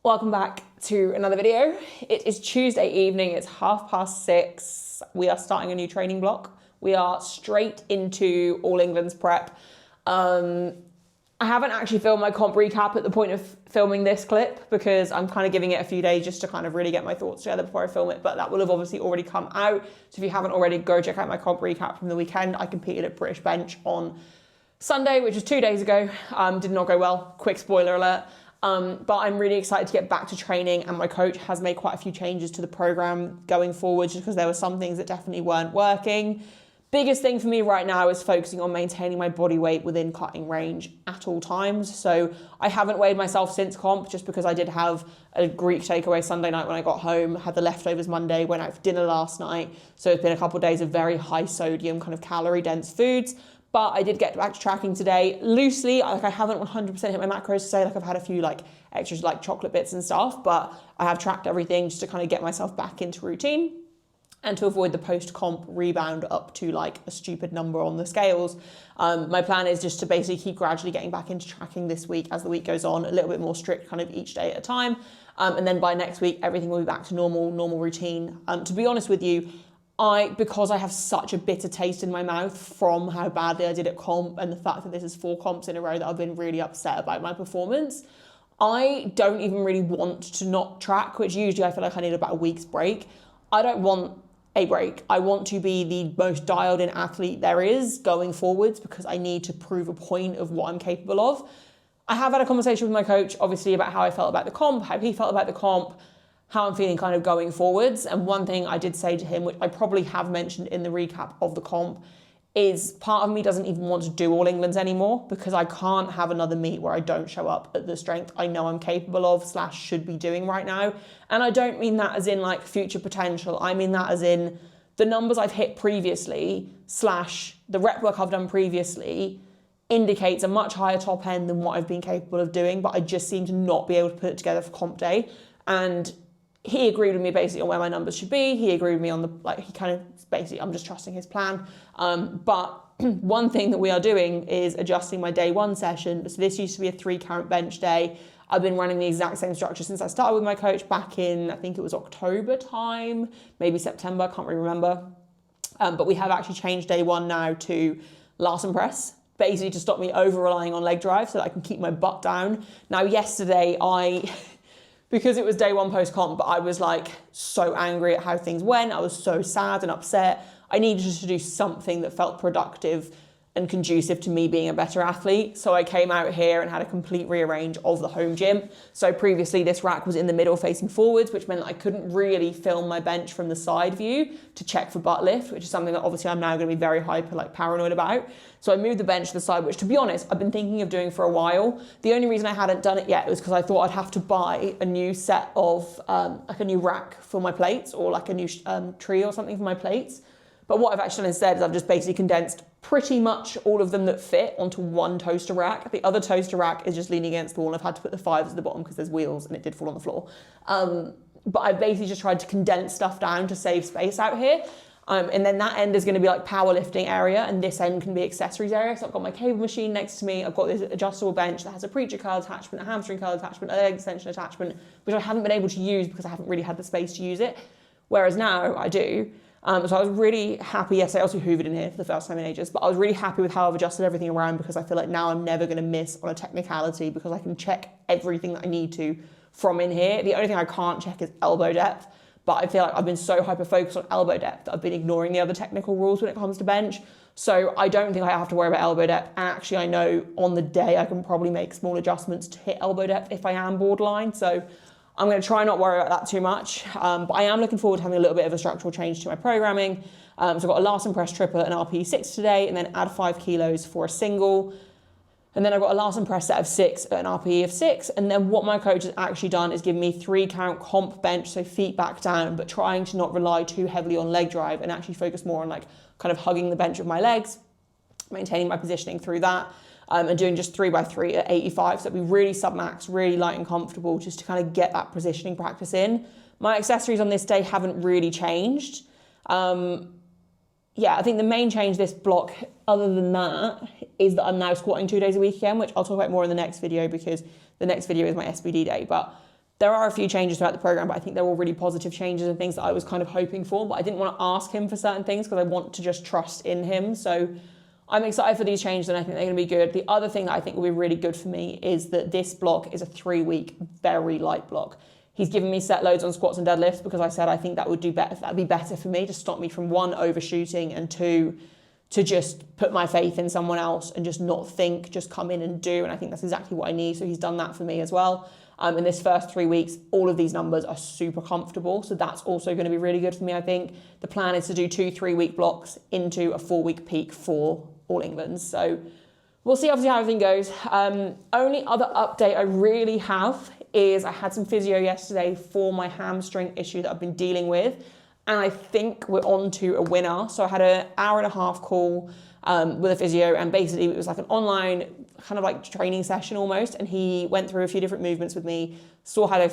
Welcome back to another video. It is Tuesday evening, it's 6:30. We are starting a new training block. We are straight into All England's prep. I haven't actually filmed my comp recap at the point of filming this clip because I'm kind of giving it a few days just to kind of really get my thoughts together before I film it, but that will have obviously already come out. So if you haven't already, go check out my comp recap from the weekend. I competed at British Bench on Sunday, which was 2 days ago. Did not go well, quick spoiler alert. But I'm really excited to get back to training, and my coach has made quite a few changes to the program going forward just because there were some things that definitely weren't working. Biggest thing for me right now is focusing on maintaining my body weight within cutting range at all times. So I haven't weighed myself since comp just because I did have a Greek takeaway Sunday night when I got home, had the leftovers Monday, went out for dinner last night. So it's been a couple of days of very high sodium, kind of calorie dense foods. But I did get back to tracking today loosely. Like I haven't 100% hit my macros to say, like I've had a few like extras like chocolate bits and stuff, but I have tracked everything just to kind of get myself back into routine and to avoid the post-comp rebound up to like a stupid number on the scales. My plan is just to basically keep gradually getting back into tracking this week as the week goes on, a little bit more strict kind of each day at a time. And then by next week, everything will be back to normal routine. To be honest with you, because I have such a bitter taste in my mouth from how badly I did at comp and the fact that this is 4 comps in a row that I've been really upset about my performance, I don't even really want to not track, which usually I feel like I need about a week's break. I don't want a break. I want to be the most dialed in athlete there is going forwards because I need to prove a point of what I'm capable of. I have had a conversation with my coach, obviously, about how I felt about the comp, how he felt about the comp, how I'm feeling kind of going forwards. And one thing I did say to him, which I probably have mentioned in the recap of the comp, is part of me doesn't even want to do All Englands anymore because I can't have another meet where I don't show up at the strength I know I'm capable of / should be doing right now. And I don't mean that as in like future potential. I mean that as in the numbers I've hit previously / the rep work I've done previously indicates a much higher top end than what I've been capable of doing, but I just seem to not be able to put it together for comp day. And he agreed with me basically on where my numbers should be. He agreed with me on he kind of basically, I'm just trusting his plan. But one thing that we are doing is adjusting my day 1 session. So this used to be a 3 count bench day. I've been running the exact same structure since I started with my coach back in, I think it was October time, maybe September, I can't really remember. But we have actually changed day 1 now to Larsen press, basically to stop me over relying on leg drive so that I can keep my butt down. Now, yesterday because it was day 1 post-comp, but I was like so angry at how things went. I was so sad and upset. I needed to do something that felt productive and conducive to me being a better athlete. So I came out here and had a complete rearrange of the home gym. So previously this rack was in the middle facing forwards, which meant that I couldn't really film my bench from the side view to check for butt lift, which is something that obviously I'm now going to be very paranoid about. So I moved the bench to the side, which to be honest, I've been thinking of doing for a while. The only reason I hadn't done it yet was because I thought I'd have to buy a new set of, like a new rack for my plates or like a new tree or something for my plates. But what I've actually done instead is I've just basically condensed pretty much all of them that fit onto one toaster rack. The other toaster rack is just leaning against the wall, and I've had to put the 5s at the bottom because there's wheels and it did fall on the floor. But I've basically just tried to condense stuff down to save space out here. And then that end is going to be like powerlifting area, and this end can be accessories area. So I've got my cable machine next to me. I've got this adjustable bench that has a preacher curl attachment, a hamstring curl attachment, a leg extension attachment, which I haven't been able to use because I haven't really had the space to use it. Whereas now I do. So I was really happy yesterday. I also hoovered in here for the first time in ages, but I was really happy with how I've adjusted everything around because I feel like now I'm never going to miss on a technicality because I can check everything that I need to from in here. The only thing I can't check is elbow depth, but I feel like I've been so hyper-focused on elbow depth that I've been ignoring the other technical rules when it comes to bench. So I don't think I have to worry about elbow depth. And actually I know on the day I can probably make small adjustments to hit elbow depth if I am borderline. So I'm going to try not worry about that too much, but I am looking forward to having a little bit of a structural change to my programming. So I've got a Larsen press triplet and RPE 6 today, and then add 5 kilos for a single. And then I've got a Larsen press set of 6 at an RPE of 6. And then what my coach has actually done is give me 3 count comp bench, so feet back down, but trying to not rely too heavily on leg drive and actually focus more on like kind of hugging the bench with my legs, maintaining my positioning through that. And doing just 3x3 at 85. So it'd be really sub-max, really light and comfortable just to kind of get that positioning practice in. My accessories on this day haven't really changed. Yeah, I think the main change this block, other than that, is that I'm now squatting 2 days a week again, which I'll talk about more in the next video because the next video is my SBD day. But there are a few changes throughout the program, but I think they're all really positive changes and things that I was kind of hoping for, but I didn't want to ask him for certain things because I want to just trust in him. So I'm excited for these changes and I think they're going to be good. The other thing that I think will be really good for me is that this block is a 3-week, very light block. He's given me set loads on squats and deadlifts because I said I think that would do better. That'd be better for me to stop me from 1, overshooting, and 2, to just put my faith in someone else and just not think, just come in and do. And I think that's exactly what I need. So he's done that for me as well. In this first 3 weeks, all of these numbers are super comfortable. So that's also going to be really good for me, I think. The plan is to do 2 3-week blocks into a 4-week peak for All England. So we'll see obviously how everything goes. Only other update I really have is I had some physio yesterday for my hamstring issue that I've been dealing with. And I think we're on to a winner. So I had an hour-and-a-half call with a physio, and basically it was like an online kind of like training session almost, and he went through a few different movements with me, saw how I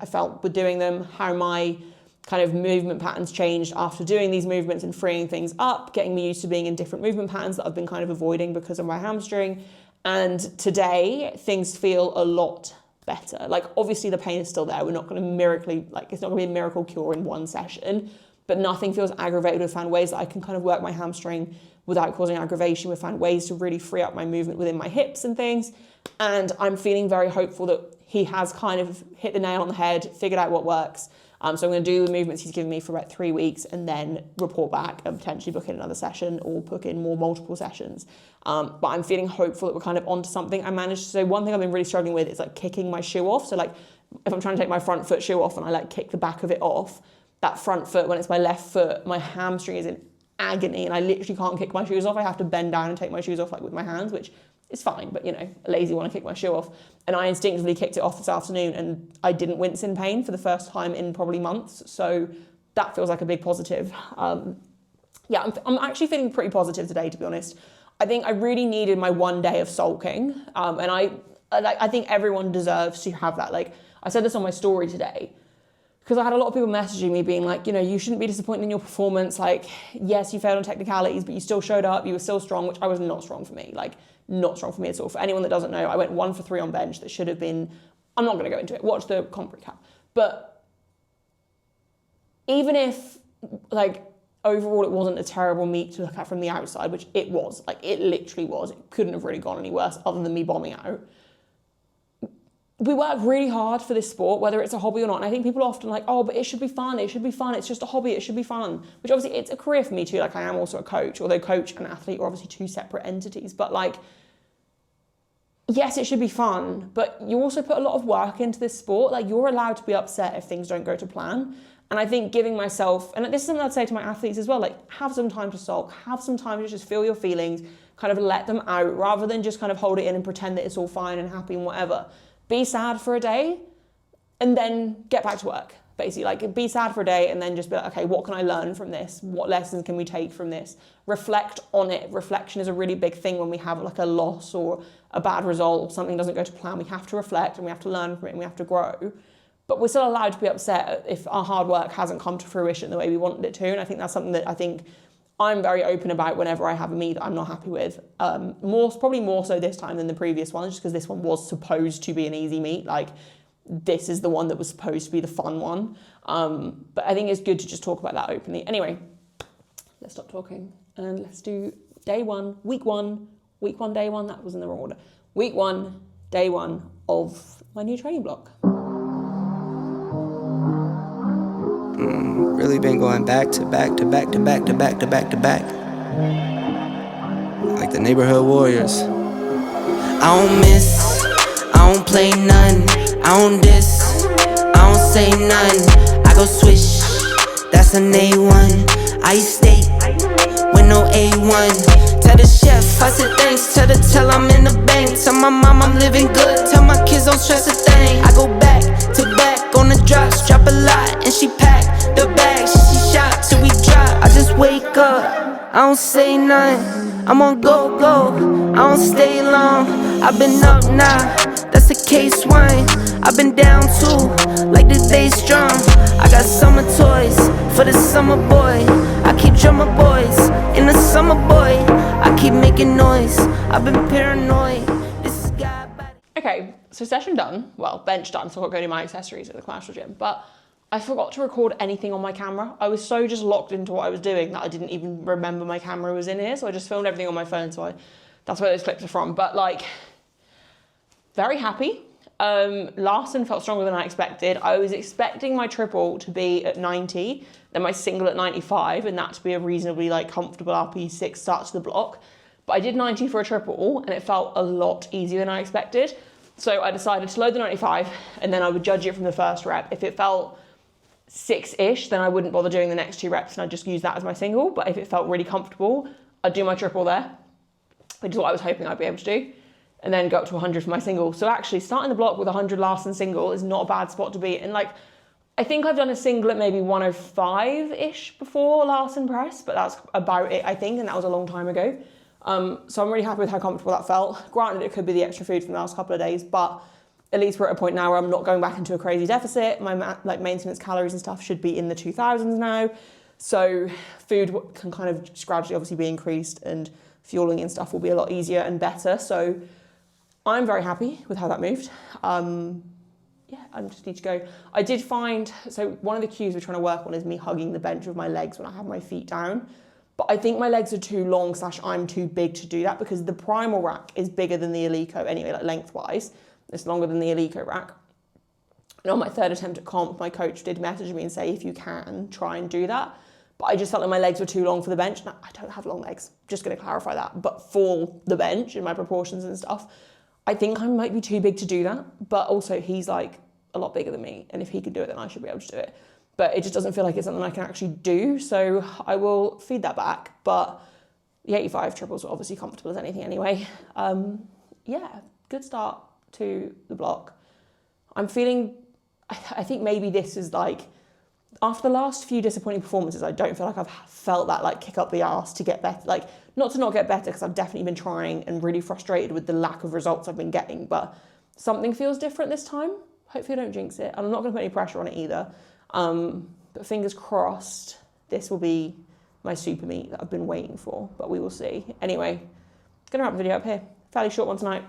felt with doing them, how my kind of movement patterns changed after doing these movements and freeing things up, getting me used to being in different movement patterns that I've been kind of avoiding because of my hamstring. And today things feel a lot better. Like obviously the pain is still there. We're not going to it's not going to be a miracle cure in one session, but nothing feels aggravated. We've found ways that I can kind of work my hamstring without causing aggravation. We've found ways to really free up my movement within my hips and things. And I'm feeling very hopeful that he has kind of hit the nail on the head, figured out what works. So I'm going to do the movements he's given me for about 3 weeks and then report back and potentially book in another session or book in more multiple sessions. But I'm feeling hopeful that we're kind of onto something. I managed to, so one thing I've been really struggling with is like kicking my shoe off. So like if I'm trying to take my front foot shoe off and I like kick the back of it off, that front foot, when it's my left foot, my hamstring is in agony and I literally can't kick my shoes off. I have to bend down and take my shoes off like with my hands, which is fine, but you know, lazy want to kick my shoe off. And I instinctively kicked it off this afternoon and I didn't wince in pain for the first time in probably months. So that feels like a big positive. Yeah, I'm actually feeling pretty positive today, to be honest. I think I really needed my 1 day of sulking. And I think everyone deserves to have that. Like I said this on my story today, because I had a lot of people messaging me being like, you know, you shouldn't be disappointed in your performance. Like, yes, you failed on technicalities, but you still showed up. You were still strong, which I was not strong for me. Like, not strong for me at all. For anyone that doesn't know, I went 1 for 3 on bench that should have been, I'm not going to go into it. Watch the comp recap. But even if, like, overall it wasn't a terrible meet to look at from the outside, which it was. Like, it literally was. It couldn't have really gone any worse other than me bombing out. We work really hard for this sport, whether it's a hobby or not. And I think people are often like, oh, but it should be fun. It should be fun. It's just a hobby. It should be fun. Which obviously it's a career for me too. Like I am also a coach, although coach and athlete are obviously 2 separate entities. But like, yes, it should be fun, but you also put a lot of work into this sport. Like you're allowed to be upset if things don't go to plan. And I think giving myself, and this is something I'd say to my athletes as well, like have some time to sulk, have some time to just feel your feelings, kind of let them out rather than just kind of hold it in and pretend that it's all fine and happy and whatever. Be sad for a day and then get back to work. Basically, like be sad for a day and then just be like, okay, what can I learn from this? What lessons can we take from this? Reflect on it. Reflection is a really big thing when we have like a loss or a bad result or something doesn't go to plan. We have to reflect and we have to learn from it and we have to grow. But we're still allowed to be upset if our hard work hasn't come to fruition the way we wanted it to. And I think that's something that I think I'm very open about whenever I have a meet that I'm not happy with. Probably more so this time than the previous one, just because this one was supposed to be an easy meet. Like this is the one that was supposed to be the fun one. But I think it's good to just talk about that openly. Anyway, let's stop talking and let's do day 1, week 1, day 1. That was in the wrong order. Week 1, day 1 of my new training block. Really been going back to back to back to back to back to back to back, like the neighborhood warriors. I don't miss, I don't play none, I don't diss, I don't say none. I go swish, that's an A1. I eat steak with no A1. Tell the chef I said thanks, tell I'm in the bank. Tell my mom I'm living good, tell my kids don't stress a thing. I go back to back on the drops, drop a lot and she pack the bag, she shot till we drop. I just wake up, I don't say nothing. I'm on go, I don't stay long. I've been up now, that's a case one. I've been down too, like the day strong. I got summer toys for the summer boy. I keep drummer boys in the summer boy. I keep making noise, I've been paranoid. This is God. Okay, So session done, well, bench done, so I've got to go do my accessories at the commercial gym, but I forgot to record anything on my camera. I was so just locked into what I was doing that I didn't even remember my camera was in here, so I just filmed everything on my phone, so that's where those clips are from. But like, very happy. Larson felt stronger than I expected. I was expecting my triple to be at 90, then my single at 95, and that to be a reasonably like comfortable RP6 start to the block. But I did 90 for a triple, and it felt a lot easier than I expected. So I decided to load the 95, and then I would judge it from the first rep. If it felt 6-ish, then I wouldn't bother doing the next 2 reps, and I'd just use that as my single. But if it felt really comfortable, I'd do my triple there, which is what I was hoping I'd be able to do, and then go up to 100 for my single. So actually starting the block with 100 Larson single is not a bad spot to be. And like, I think I've done a single at maybe 105-ish before Larson press, but that's about it, I think, and that was a long time ago. So I'm really happy with how comfortable that felt. Granted, it could be the extra food from the last couple of days, but at least we're at a point now where I'm not going back into a crazy deficit. My like maintenance calories and stuff should be in the 2000s now. So food can kind of just gradually obviously be increased, and fueling and stuff will be a lot easier and better. So I'm very happy with how that moved. Yeah, I just need to go. I did find, so one of the cues we're trying to work on is me hugging the bench with my legs when I have my feet down. But I think my legs are too long / I'm too big to do that, because the primal rack is bigger than the Eleiko anyway, like lengthwise. It's longer than the Eleiko rack. And on my 3rd attempt at comp, my coach did message me and say, if you can, try and do that. But I just felt like my legs were too long for the bench. And I don't have long legs, just going to clarify that. But for the bench and my proportions and stuff, I think I might be too big to do that. But also he's like a lot bigger than me, and if he could do it, then I should be able to do it. But it just doesn't feel like it's something I can actually do. So I will feed that back. But the 85 triples are obviously comfortable as anything anyway. Yeah, good start to the block. I'm feeling, I think maybe this is like, after the last few disappointing performances, I don't feel like I've felt that like kick up the arse to get better. Like, not to not get better, because I've definitely been trying and really frustrated with the lack of results I've been getting, but something feels different this time. Hopefully I don't jinx it. And I'm not going to put any pressure on it either. But fingers crossed, this will be my super meet that I've been waiting for, but we will see. Anyway, going to wrap the video up here. Fairly short one tonight.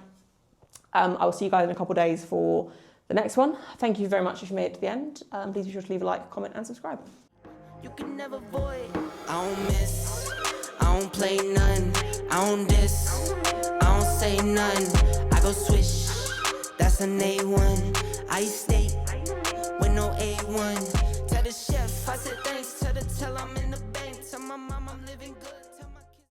I will see you guys in a couple of days for the next one. Thank you very much if you made it to the end. Please be sure to leave a like, comment, and subscribe. You can never avoid. I don't miss, I don't play none, I don't diss, I don't say none. I go swish, that's an A1. I steak with no A1. Tell the chef I said thanks, tell I'm in the bank, tell my mom I'm living good.